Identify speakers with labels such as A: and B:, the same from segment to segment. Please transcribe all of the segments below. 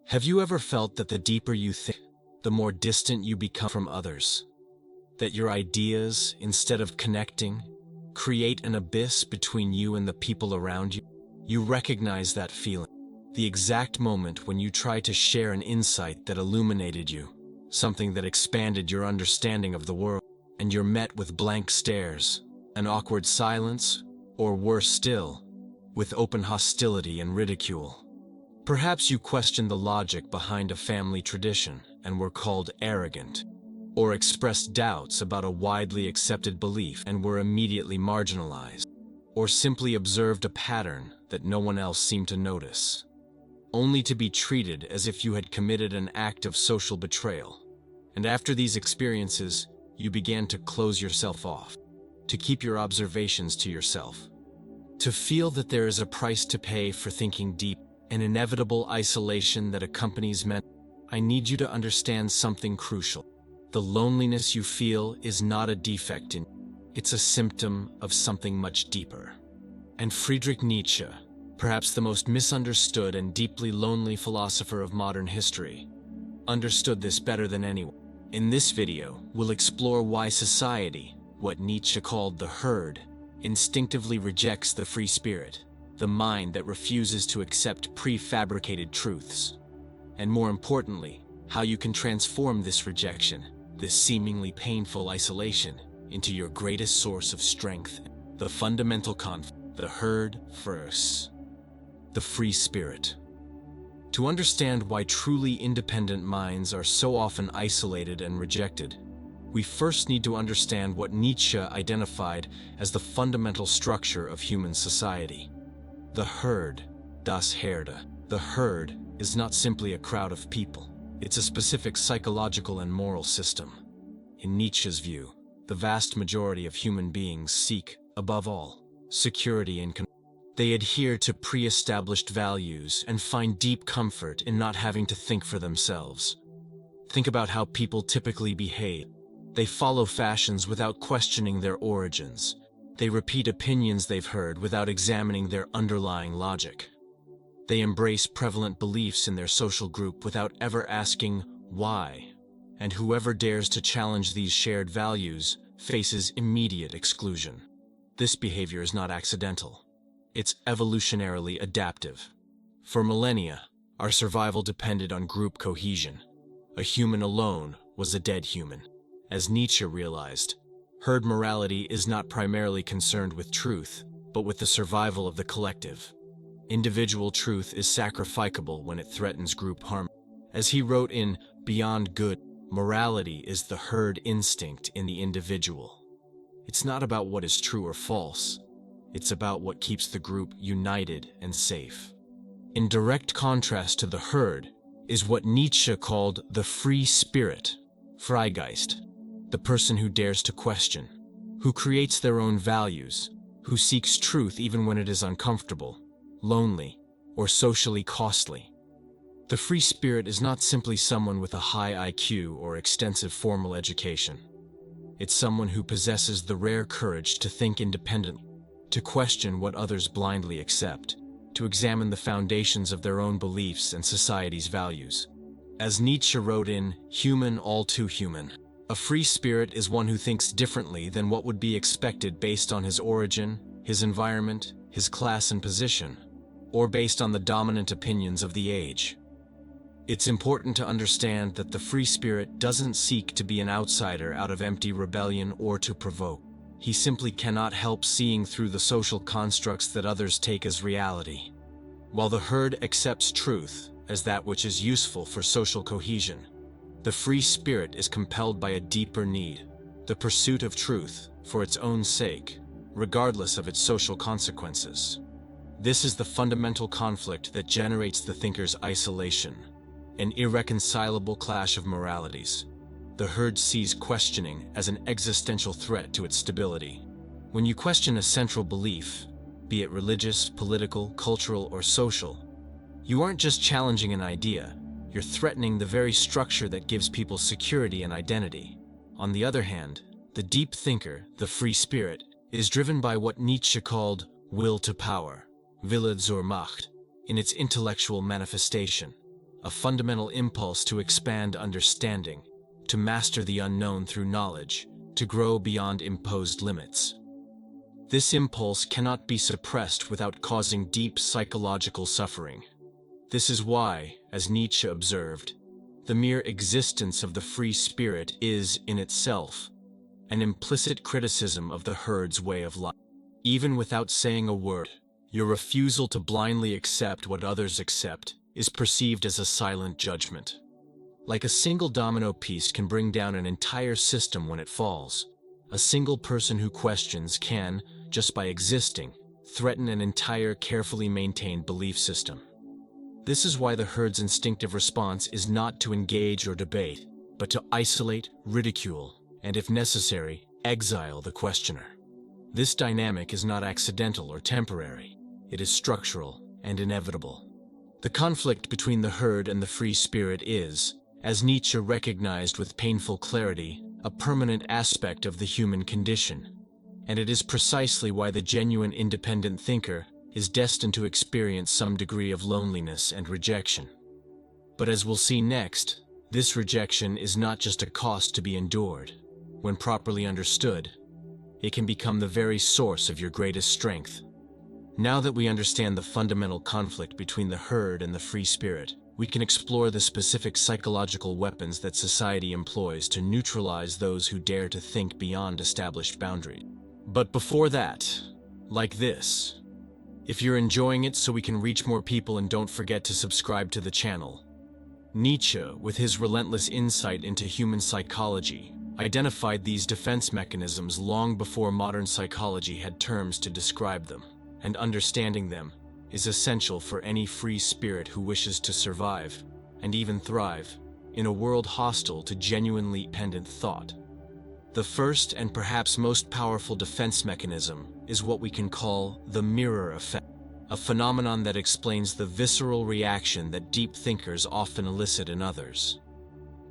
A: Have you ever felt that the deeper you think, the more distant you become from others? That your ideas, instead of connecting, create an abyss between you and the people around you? You recognize that feeling, the exact moment when you try to share an insight that illuminated you, something that expanded your understanding of the world, and you're met with blank stares, an awkward silence, or worse still, with open hostility and ridicule. Perhaps you questioned the logic behind a family tradition and were called arrogant, or expressed doubts about a widely accepted belief and were immediately marginalized, or simply observed a pattern that no one else seemed to notice, only to be treated as if you had committed an act of social betrayal. And after these experiences, you began to close yourself off, to keep your observations to yourself, to feel that there is a price to pay for thinking deep, an inevitable isolation that accompanies men. I need you to understand something crucial. The loneliness you feel is not a defect in you. It's a symptom of something much deeper. And Friedrich Nietzsche, perhaps the most misunderstood and deeply lonely philosopher of modern history, understood this better than anyone. In this video, we'll explore why society, what Nietzsche called the herd, instinctively rejects the free spirit, the mind that refuses to accept prefabricated truths. And more importantly, how you can transform this rejection, this seemingly painful isolation, into your greatest source of strength. The fundamental conflict, the herd versus the free spirit. To understand why truly independent minds are so often isolated and rejected, we first need to understand what Nietzsche identified as the fundamental structure of human society. The herd, das Herde. The herd is not simply a crowd of people. It's a specific psychological and moral system. In Nietzsche's view, the vast majority of human beings seek, above all, security and control. They adhere to pre-established values and find deep comfort in not having to think for themselves. Think about how people typically behave. They follow fashions without questioning their origins. They repeat opinions they've heard without examining their underlying logic. They embrace prevalent beliefs in their social group without ever asking why. And whoever dares to challenge these shared values faces immediate exclusion. This behavior is not accidental. It's evolutionarily adaptive. For millennia, our survival depended on group cohesion. A human alone was a dead human. As Nietzsche realized, herd morality is not primarily concerned with truth, but with the survival of the collective. Individual truth is sacrificable when it threatens group harmony. As he wrote in Beyond Good, morality is the herd instinct in the individual. It's not about what is true or false. It's about what keeps the group united and safe. In direct contrast to the herd is what Nietzsche called the free spirit, Freigeist, the person who dares to question, who creates their own values, who seeks truth even when it is uncomfortable, lonely, or socially costly. The free spirit is not simply someone with a high IQ or extensive formal education. It's someone who possesses the rare courage to think independently, to question what others blindly accept, to examine the foundations of their own beliefs and society's values. As Nietzsche wrote in Human, All Too Human, a free spirit is one who thinks differently than what would be expected based on his origin, his environment, his class and position, or based on the dominant opinions of the age. It's important to understand that the free spirit doesn't seek to be an outsider out of empty rebellion or to provoke. He simply cannot help seeing through the social constructs that others take as reality. While the herd accepts truth as that which is useful for social cohesion, the free spirit is compelled by a deeper need, the pursuit of truth for its own sake, regardless of its social consequences. This is the fundamental conflict that generates the thinker's isolation, an irreconcilable clash of moralities. The herd sees questioning as an existential threat to its stability. When you question a central belief, be it religious, political, cultural, or social, you aren't just challenging an idea, you're threatening the very structure that gives people security and identity. On the other hand, the deep thinker, the free spirit, is driven by what Nietzsche called will to power, Wille zur Macht, in its intellectual manifestation. a fundamental impulse to expand understanding, to master the unknown through knowledge, to grow beyond imposed limits. This impulse cannot be suppressed without causing deep psychological suffering. This is why, as Nietzsche observed, the mere existence of the free spirit is, in itself, an implicit criticism of the herd's way of life. Even without saying a word, your refusal to blindly accept what others accept is perceived as a silent judgment. Like a single domino piece can bring down an entire system when it falls, a single person who questions can, just by existing, threaten an entire carefully maintained belief system. This is why the herd's instinctive response is not to engage or debate, but to isolate, ridicule, and if necessary, exile the questioner. This dynamic is not accidental or temporary. It is structural and inevitable. The conflict between the herd and the free spirit is, as Nietzsche recognized with painful clarity, a permanent aspect of the human condition. And it is precisely why the genuine independent thinker is destined to experience some degree of loneliness and rejection. But as we'll see next, this rejection is not just a cost to be endured. When properly understood, it can become the very source of your greatest strength. Now that we understand the fundamental conflict between the herd and the free spirit, we can explore the specific psychological weapons that society employs to neutralize those who dare to think beyond established boundaries. But before that, like this, if you're enjoying it so we can reach more people, and don't forget to subscribe to the channel. Nietzsche, with his relentless insight into human psychology, identified these defense mechanisms long before modern psychology had terms to describe them, and understanding them is essential for any free spirit who wishes to survive, and even thrive, in a world hostile to genuinely independent thought. The first and perhaps most powerful defense mechanism is what we can call the mirror effect, a phenomenon that explains the visceral reaction that deep thinkers often elicit in others.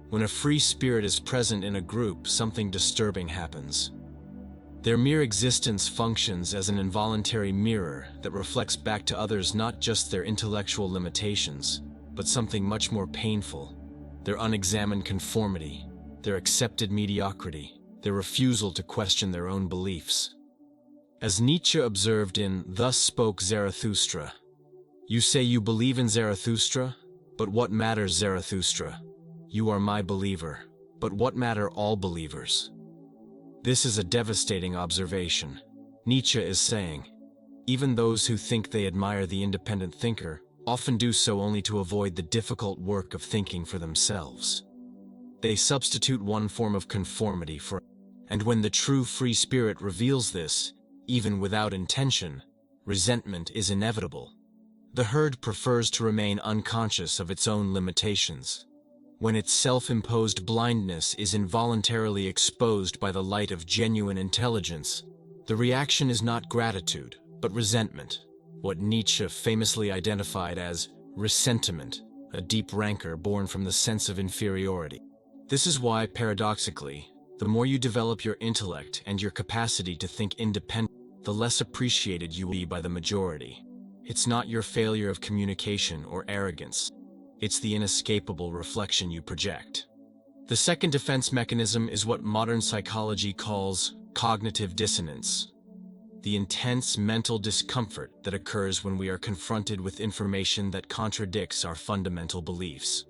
A: When a free spirit is present in a group, something disturbing happens. Their mere existence functions as an involuntary mirror that reflects back to others not just their intellectual limitations, but something much more painful: their unexamined conformity, their accepted mediocrity, their refusal to question their own beliefs. As Nietzsche observed in Thus Spoke Zarathustra, "You say you believe in Zarathustra, but what matters, Zarathustra? You are my believer, but what matter all believers?" This is a devastating observation. Nietzsche is saying, even those who think they admire the independent thinker often do so only to avoid the difficult work of thinking for themselves. They substitute one form of conformity for another. And when the true free spirit reveals this, even without intention, resentment is inevitable. The herd prefers to remain unconscious of its own limitations. When its self-imposed blindness is involuntarily exposed by the light of genuine intelligence, the reaction is not gratitude, but resentment, what Nietzsche famously identified as ressentiment, a deep rancor born from the sense of inferiority. This is why, paradoxically, the more you develop your intellect and your capacity to think independently, the less appreciated you will be by the majority. It's not your failure of communication or arrogance. It's the inescapable reflection you project. The second defense mechanism is what modern psychology calls cognitive dissonance, the intense mental discomfort that occurs when we are confronted with information that contradicts our fundamental beliefs.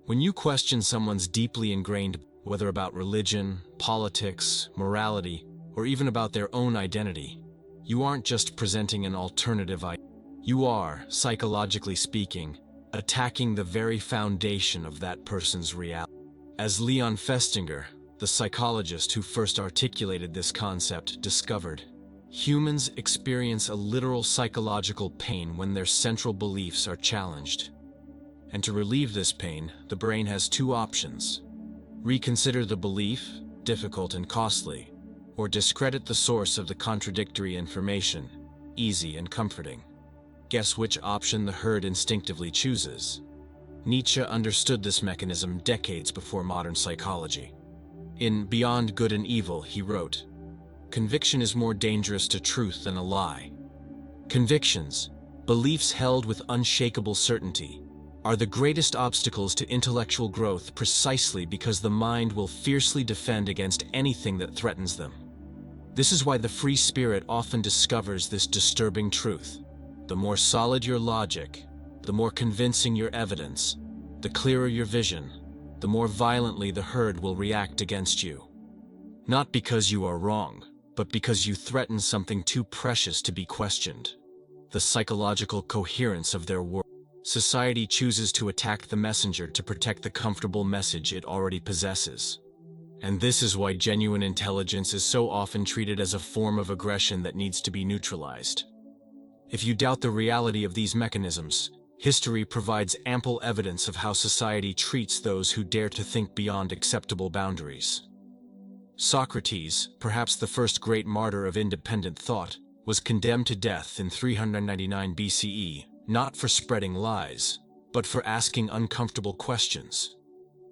A: When you question someone's deeply ingrained, whether about religion, politics, morality, or even about their own identity, you aren't just presenting an alternative idea. You are, psychologically speaking, attacking the very foundation of that person's reality. As Leon Festinger, the psychologist who first articulated this concept, discovered, humans experience a literal psychological pain when their central beliefs are challenged. And to relieve this pain, the brain has two options: reconsider the belief, difficult and costly, or discredit the source of the contradictory information, easy and comforting. Guess which option the herd instinctively chooses? Nietzsche understood this mechanism decades before modern psychology. In Beyond Good and Evil, he wrote, "Conviction is more dangerous to truth than a lie. Convictions, beliefs held with unshakable certainty, are the greatest obstacles to intellectual growth precisely because the mind will fiercely defend against anything that threatens them. This is why the free spirit often discovers this disturbing truth. The more solid your logic, the more convincing your evidence, the clearer your vision, the more violently the herd will react against you. Not because you are wrong, but because you threaten something too precious to be questioned. The psychological coherence of their world. Society chooses to attack the messenger to protect the comfortable message it already possesses. And this is why genuine intelligence is so often treated as a form of aggression that needs to be neutralized. If you doubt the reality of these mechanisms, history provides ample evidence of how society treats those who dare to think beyond acceptable boundaries. Socrates, perhaps the first great martyr of independent thought, was condemned to death in 399 BCE, not for spreading lies, but for asking uncomfortable questions.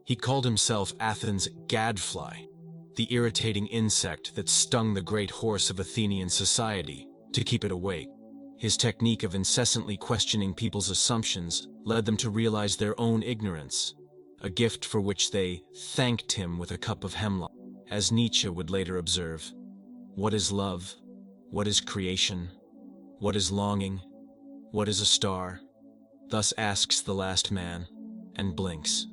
A: He called himself Athens' gadfly, the irritating insect that stung the great horse of Athenian society to keep it awake. His technique of incessantly questioning people's assumptions led them to realize their own ignorance, a gift for which they thanked him with a cup of hemlock. As Nietzsche would later observe, what is love? What is creation? What is longing? What is a star? Thus asks the last man, and blinks.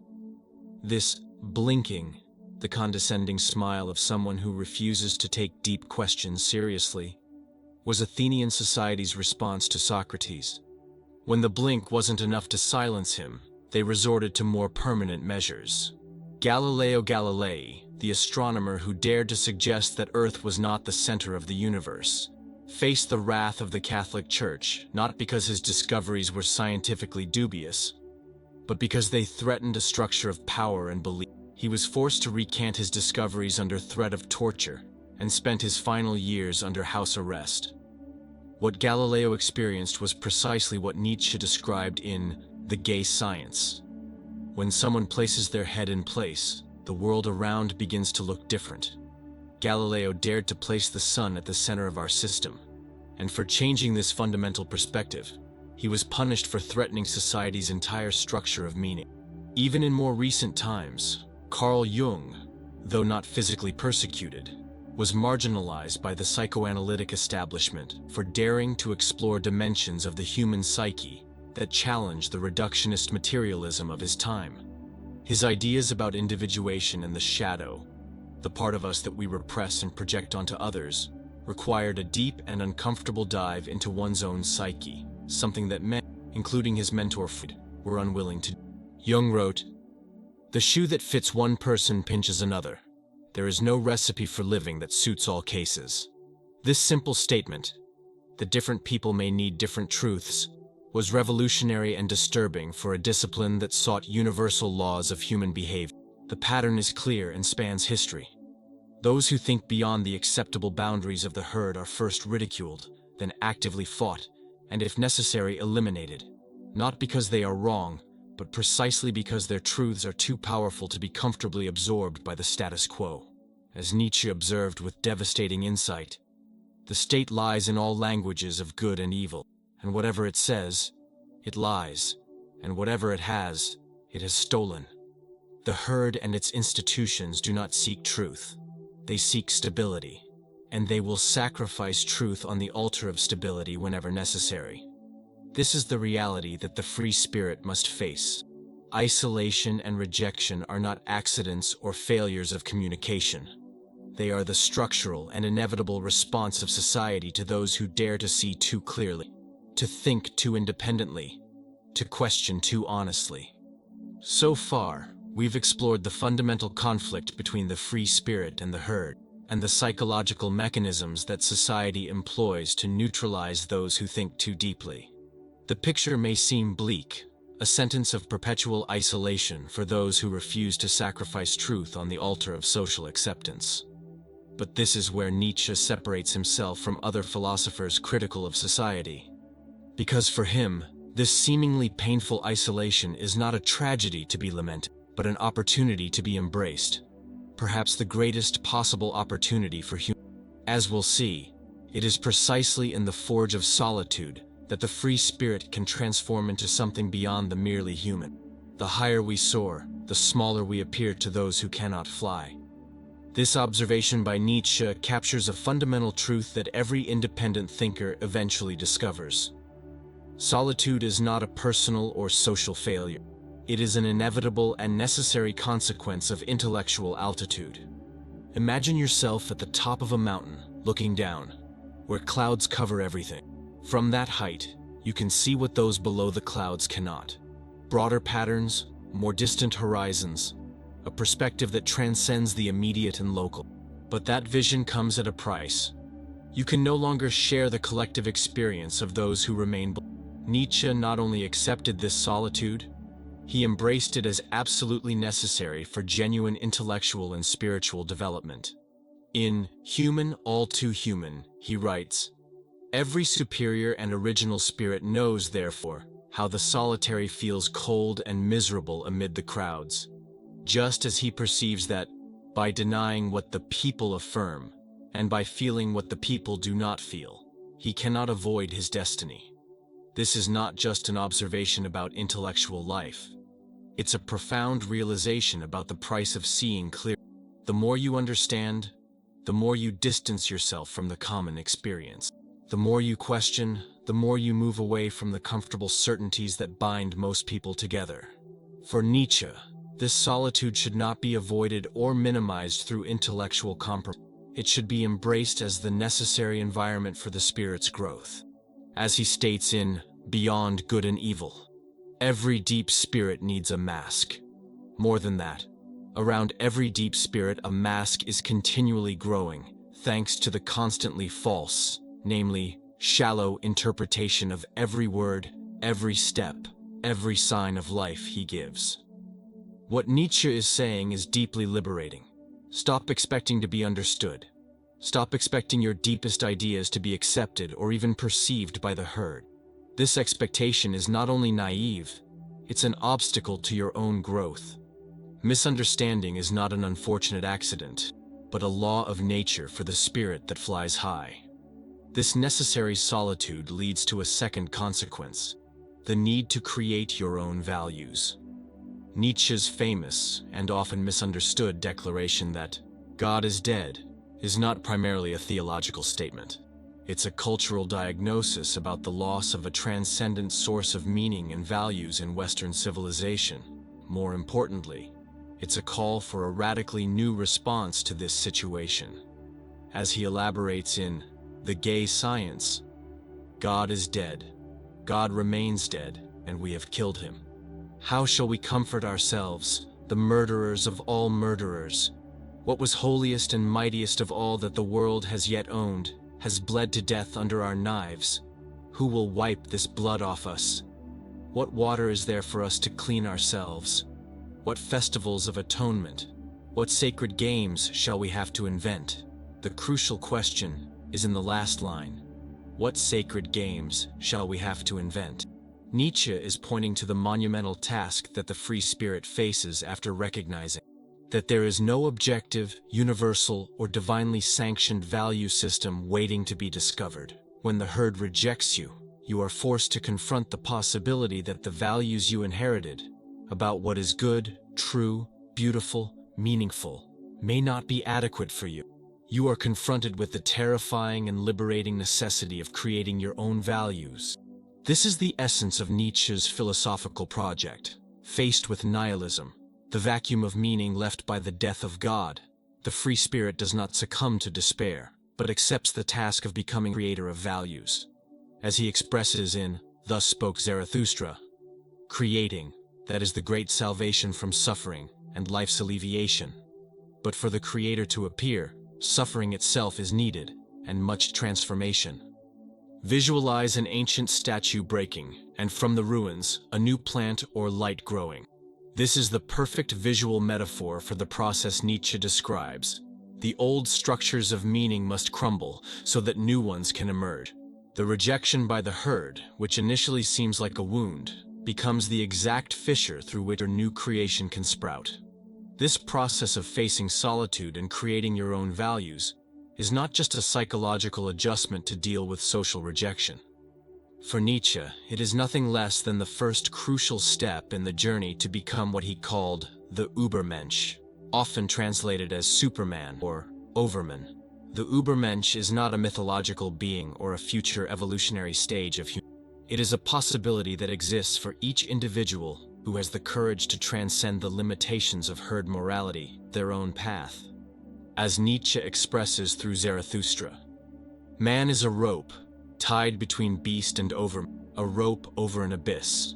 A: This blinking, the condescending smile of someone who refuses to take deep questions seriously, was Athenian society's response to Socrates. When the blink wasn't enough to silence him, they resorted to more permanent measures. Galileo Galilei, the astronomer who dared to suggest that Earth was not the center of the universe, faced the wrath of the Catholic Church not because his discoveries were scientifically dubious, but because they threatened a structure of power and belief. He was forced to recant his discoveries under threat of torture and spent his final years under house arrest. What Galileo experienced was precisely what Nietzsche described in The Gay Science. When someone places their head in place, the world around begins to look different. Galileo dared to place the sun at the center of our system, and for changing this fundamental perspective, he was punished for threatening society's entire structure of meaning. Even in more recent times, Carl Jung, though not physically persecuted, was marginalized by the psychoanalytic establishment for daring to explore dimensions of the human psyche that challenged the reductionist materialism of his time. His ideas about individuation and the shadow, the part of us that we repress and project onto others, required a deep and uncomfortable dive into one's own psyche, something that men, including his mentor Friedrich, were unwilling to do. Jung wrote, "The shoe that fits one person pinches another. There is no recipe for living that suits all cases." This simple statement, that different people may need different truths, was revolutionary and disturbing for a discipline that sought universal laws of human behavior. The pattern is clear and spans history. Those who think beyond the acceptable boundaries of the herd are first ridiculed, then actively fought, and if necessary eliminated, not because they are wrong, but precisely because their truths are too powerful to be comfortably absorbed by the status quo. As Nietzsche observed with devastating insight, the state lies in all languages of good and evil, and whatever it says, it lies, and whatever it has stolen. The herd and its institutions do not seek truth. They seek stability, and they will sacrifice truth on the altar of stability whenever necessary. This is the reality that the free spirit must face. Isolation and rejection are not accidents or failures of communication. They are the structural and inevitable response of society to those who dare to see too clearly, to think too independently, to question too honestly. So far, we've explored the fundamental conflict between the free spirit and the herd, and the psychological mechanisms that society employs to neutralize those who think too deeply. The picture may seem bleak, a sentence of perpetual isolation for those who refuse to sacrifice truth on the altar of social acceptance. But this is where Nietzsche separates himself from other philosophers critical of society. Because for him, this seemingly painful isolation is not a tragedy to be lamented, but an opportunity to be embraced. Perhaps the greatest possible opportunity for humanity. As we'll see, it is precisely in the forge of solitude that the free spirit can transform into something beyond the merely human. The higher we soar, the smaller we appear to those who cannot fly. This observation by Nietzsche captures a fundamental truth that every independent thinker eventually discovers. Solitude is not a personal or social failure. It is an inevitable and necessary consequence of intellectual altitude. Imagine yourself at the top of a mountain, looking down, where clouds cover everything. From that height, you can see what those below the clouds cannot. Broader patterns, more distant horizons, a perspective that transcends the immediate and local. But that vision comes at a price. You can no longer share the collective experience of those who remain below. Nietzsche not only accepted this solitude, he embraced it as absolutely necessary for genuine intellectual and spiritual development. In Human, All Too Human, he writes, "Every superior and original spirit knows, therefore, how the solitary feels cold and miserable amid the crowds, just as he perceives that, by denying what the people affirm, and by feeling what the people do not feel, he cannot avoid his destiny." This is not just an observation about intellectual life. It's a profound realization about the price of seeing clearly. The more you understand, the more you distance yourself from the common experience. The more you question, the more you move away from the comfortable certainties that bind most people together. For Nietzsche, this solitude should not be avoided or minimized through intellectual compromise. It should be embraced as the necessary environment for the spirit's growth. As he states in Beyond Good and Evil, every deep spirit needs a mask. More than that, around every deep spirit a mask is continually growing, thanks to the constantly false, namely, shallow interpretation of every word, every step, every sign of life he gives. What Nietzsche is saying is deeply liberating. Stop expecting to be understood. Stop expecting your deepest ideas to be accepted or even perceived by the herd. This expectation is not only naive, it's an obstacle to your own growth. Misunderstanding is not an unfortunate accident, but a law of nature for the spirit that flies high. This necessary solitude leads to a second consequence, the need to create your own values. Nietzsche's famous and often misunderstood declaration that God is dead is not primarily a theological statement. It's a cultural diagnosis about the loss of a transcendent source of meaning and values in Western civilization. More importantly, it's a call for a radically new response to this situation. As he elaborates in The Gay Science, God is dead, God remains dead, and we have killed him. How shall we comfort ourselves, the murderers of all murderers? What was holiest and mightiest of all that the world has yet owned, has bled to death under our knives. Who will wipe this blood off us? What water is there for us to clean ourselves? What festivals of atonement? What sacred games shall we have to invent? The crucial question is in the last line. What sacred games shall we have to invent? Nietzsche is pointing to the monumental task that the free spirit faces after recognizing that there is no objective, universal, or divinely sanctioned value system waiting to be discovered. When the herd rejects you, you are forced to confront the possibility that the values you inherited about what is good, true, beautiful, meaningful, may not be adequate for you. You are confronted with the terrifying and liberating necessity of creating your own values. This is the essence of Nietzsche's philosophical project. Faced with nihilism, the vacuum of meaning left by the death of God, the free spirit does not succumb to despair, but accepts the task of becoming creator of values. As he expresses in Thus Spoke Zarathustra, creating, that is the great salvation from suffering and life's alleviation. But for the creator to appear, suffering itself is needed, and much transformation. Visualize an ancient statue breaking, and from the ruins, a new plant or light growing. This is the perfect visual metaphor for the process Nietzsche describes. The old structures of meaning must crumble so that new ones can emerge. The rejection by the herd, which initially seems like a wound, becomes the exact fissure through which a new creation can sprout. This process of facing solitude and creating your own values is not just a psychological adjustment to deal with social rejection. For Nietzsche, it is nothing less than the first crucial step in the journey to become what he called the Übermensch, often translated as Superman or Overman. The Übermensch is not a mythological being or a future evolutionary stage of humanity. It is a possibility that exists for each individual who has the courage to transcend the limitations of herd morality, their own path. As Nietzsche expresses through Zarathustra, man is a rope tied between beast and a rope over an abyss.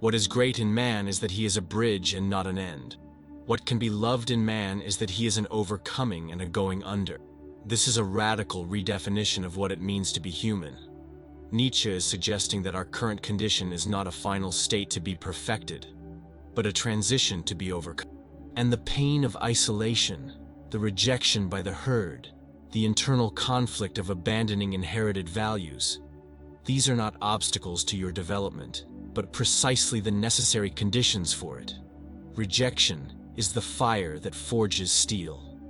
A: What is great in man is that he is a bridge and not an end. What can be loved in man is that he is an overcoming and a going under. This is a radical redefinition of what it means to be human. Nietzsche is suggesting that our current condition is not a final state to be perfected, but a transition to be overcome. And the pain of isolation, the rejection by the herd, the internal conflict of abandoning inherited values, these are not obstacles to your development, but precisely the necessary conditions for it. Rejection is the fire that forges steel.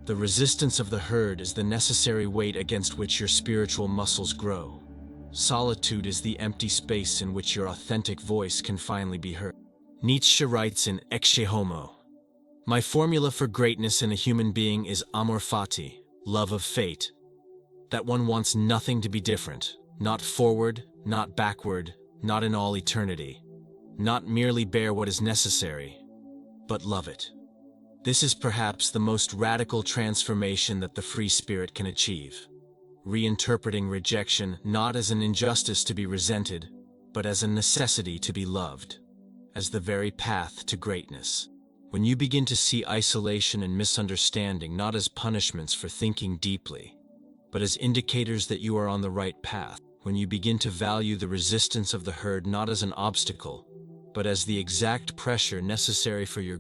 A: The resistance of the herd is the necessary weight against which your spiritual muscles grow. Solitude is the empty space in which your authentic voice can finally be heard. Nietzsche writes in Ecce Homo, "My formula for greatness in a human being is amor fati, love of fate. That one wants nothing to be different, not forward, not backward, not in all eternity, not merely bear what is necessary, but love it." This is perhaps the most radical transformation that the free spirit can achieve, reinterpreting rejection not as an injustice to be resented, but as a necessity to be loved, as the very path to greatness. When you begin to see isolation and misunderstanding not as punishments for thinking deeply, but as indicators that you are on the right path, when you begin to value the resistance of the herd not as an obstacle, but as the exact pressure necessary for you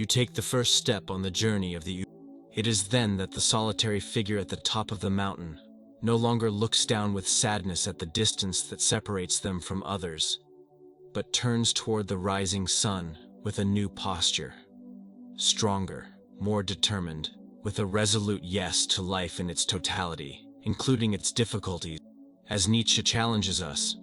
A: take the first step on the journey of the It is then that the solitary figure at the top of the mountain no longer looks down with sadness at the distance that separates them from others, but turns toward the rising sun with a new posture, stronger, more determined, with a resolute yes to life in its totality, including its difficulties. As Nietzsche challenges us,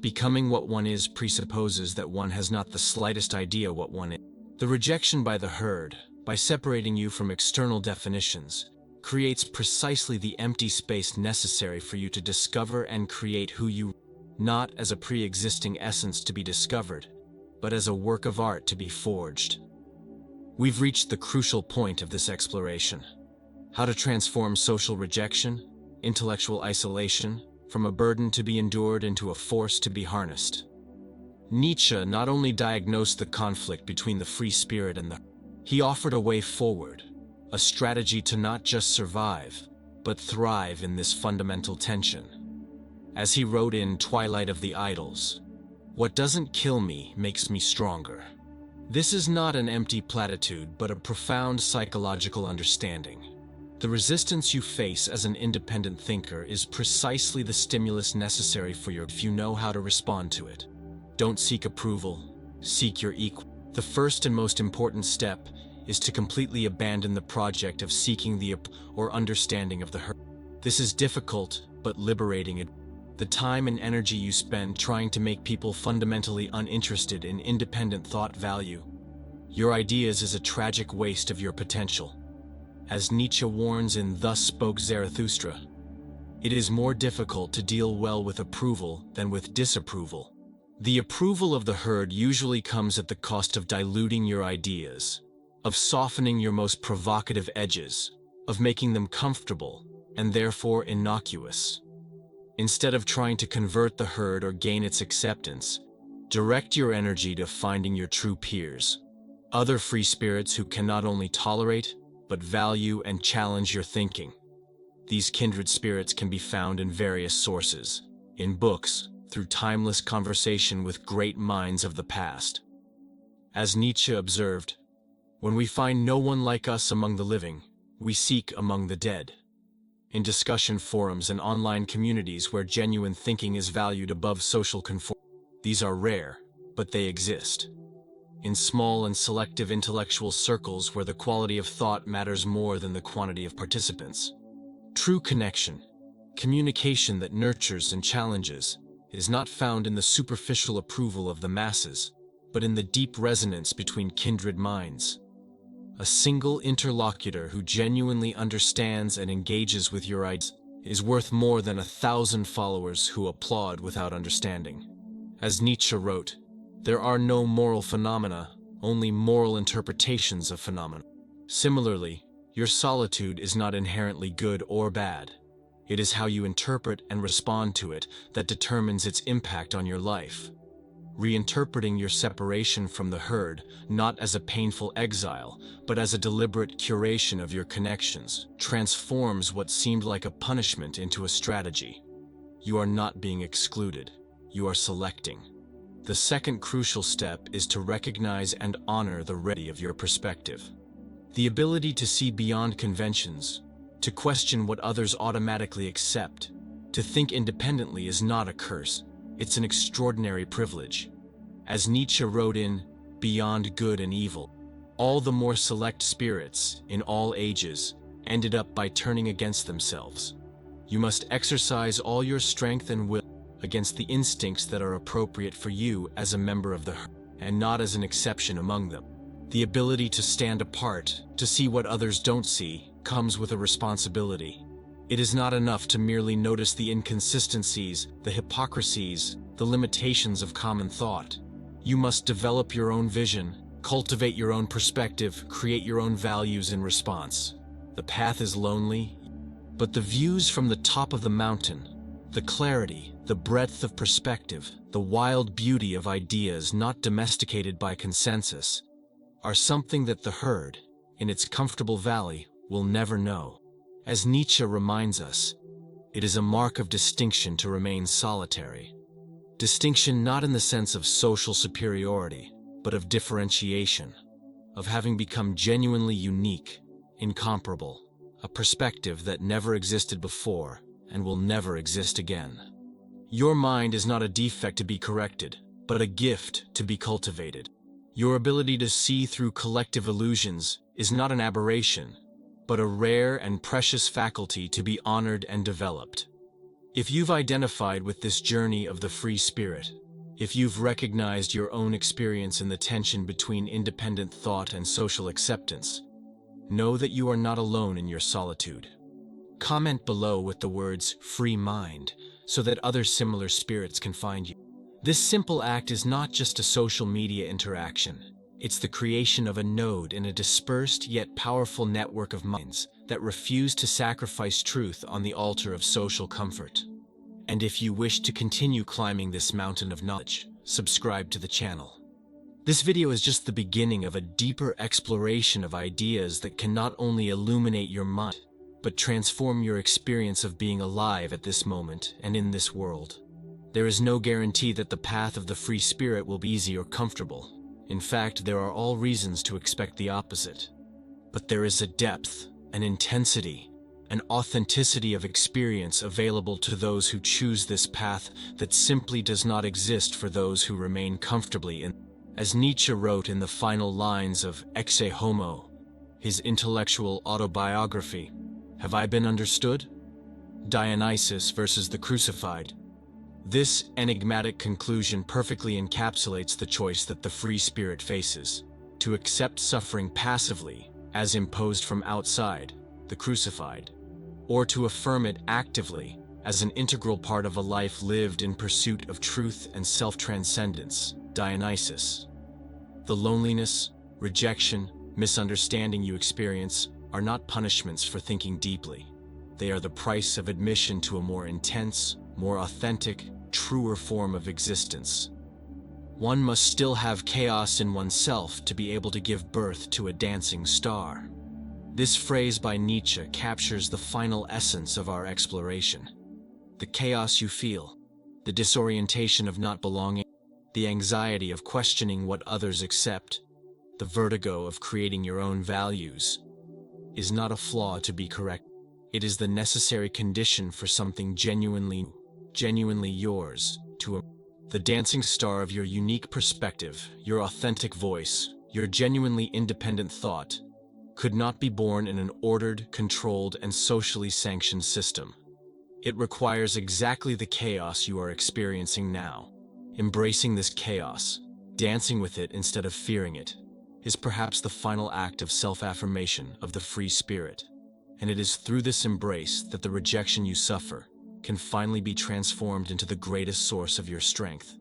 A: becoming what one is presupposes that one has not the slightest idea what one is. The rejection by the herd, by separating you from external definitions, creates precisely the empty space necessary for you to discover and create who you are, not as a pre-existing essence to be discovered, but as a work of art to be forged. We've reached the crucial point of this exploration: how to transform social rejection, intellectual isolation, from a burden to be endured into a force to be harnessed. Nietzsche not only diagnosed the conflict between the free spirit and he offered a way forward, a strategy to not just survive, but thrive in this fundamental tension. As he wrote in Twilight of the Idols, "What doesn't kill me makes me stronger." This is not an empty platitude, but a profound psychological understanding. The resistance you face as an independent thinker is precisely the stimulus necessary for if you know how to respond to it. Don't seek approval, seek your equal. The first and most important step is to completely abandon the project of seeking the or understanding of the herd. This is difficult, but liberating. The time and energy you spend trying to make people fundamentally uninterested in independent thought value your ideas is a tragic waste of your potential. As Nietzsche warns in Thus Spoke Zarathustra, it is more difficult to deal well with approval than with disapproval. The approval of the herd usually comes at the cost of diluting your ideas, of softening your most provocative edges, of making them comfortable, and therefore innocuous. Instead of trying to convert the herd or gain its acceptance, direct your energy to finding your true peers, other free spirits who can not only tolerate, but value and challenge your thinking. These kindred spirits can be found in various sources, in books, through timeless conversation with great minds of the past. As Nietzsche observed, when we find no one like us among the living, we seek among the dead. In discussion forums and online communities where genuine thinking is valued above social conformity, these are rare, but they exist. In small and selective intellectual circles where the quality of thought matters more than the quantity of participants. True connection, communication that nurtures and challenges, is not found in the superficial approval of the masses, but in the deep resonance between kindred minds. A single interlocutor who genuinely understands and engages with your ideas is worth more than 1,000 followers who applaud without understanding. As Nietzsche wrote, there are no moral phenomena, only moral interpretations of phenomena. Similarly, your solitude is not inherently good or bad. It is how you interpret and respond to it that determines its impact on your life. Reinterpreting your separation from the herd, not as a painful exile, but as a deliberate curation of your connections, transforms what seemed like a punishment into a strategy. You are not being excluded. You are selecting. The second crucial step is to recognize and honor the reality of your perspective. The ability to see beyond conventions, to question what others automatically accept, to think independently is not a curse, it's an extraordinary privilege. As Nietzsche wrote in Beyond Good and Evil, all the more select spirits, in all ages, ended up by turning against themselves. You must exercise all your strength and will against the instincts that are appropriate for you as a member of the herd, and not as an exception among them. The ability to stand apart, to see what others don't see, comes with a responsibility. It is not enough to merely notice the inconsistencies, the hypocrisies, the limitations of common thought. You must develop your own vision, cultivate your own perspective, create your own values in response. The path is lonely, but the views from the top of the mountain, the clarity, the breadth of perspective, the wild beauty of ideas not domesticated by consensus, are something that the herd, in its comfortable valley, will never know. As Nietzsche reminds us, it is a mark of distinction to remain solitary. Distinction not in the sense of social superiority, but of differentiation, of having become genuinely unique, incomparable, a perspective that never existed before and will never exist again. Your mind is not a defect to be corrected, but a gift to be cultivated. Your ability to see through collective illusions is not an aberration, but a rare and precious faculty to be honored and developed. If you've identified with this journey of the free spirit, if you've recognized your own experience in the tension between independent thought and social acceptance, know that you are not alone in your solitude. Comment below with the words "free mind" so that other similar spirits can find you. This simple act is not just a social media interaction. It's the creation of a node in a dispersed yet powerful network of minds that refuse to sacrifice truth on the altar of social comfort. And if you wish to continue climbing this mountain of knowledge, subscribe to the channel. This video is just the beginning of a deeper exploration of ideas that can not only illuminate your mind, but transform your experience of being alive at this moment and in this world. There is no guarantee that the path of the free spirit will be easy or comfortable. In fact, there are all reasons to expect the opposite. But there is a depth, an intensity, an authenticity of experience available to those who choose this path that simply does not exist for those who remain comfortably in. As Nietzsche wrote in the final lines of Exe Homo, his intellectual autobiography, "Have I been understood?" Dionysus versus the crucified. This enigmatic conclusion perfectly encapsulates the choice that the free spirit faces: to accept suffering passively, as imposed from outside, the crucified, or to affirm it actively, as an integral part of a life lived in pursuit of truth and self-transcendence, Dionysus. The loneliness, rejection, misunderstanding you experience are not punishments for thinking deeply. They are the price of admission to a more intense, more authentic, truer form of existence. One must still have chaos in oneself to be able to give birth to a dancing star. This phrase by Nietzsche captures the final essence of our exploration. The chaos you feel, the disorientation of not belonging, the anxiety of questioning what others accept, the vertigo of creating your own values, is not a flaw to be corrected. It is the necessary condition for something genuinely yours to the dancing star of your unique perspective, your authentic voice, your genuinely independent thought, could not be born in an ordered, controlled, and socially sanctioned system. It requires exactly the chaos you are experiencing now. Embracing this chaos, dancing with it instead of fearing it, is perhaps the final act of self-affirmation of the free spirit. And it is through this embrace that the rejection you suffer can finally be transformed into the greatest source of your strength.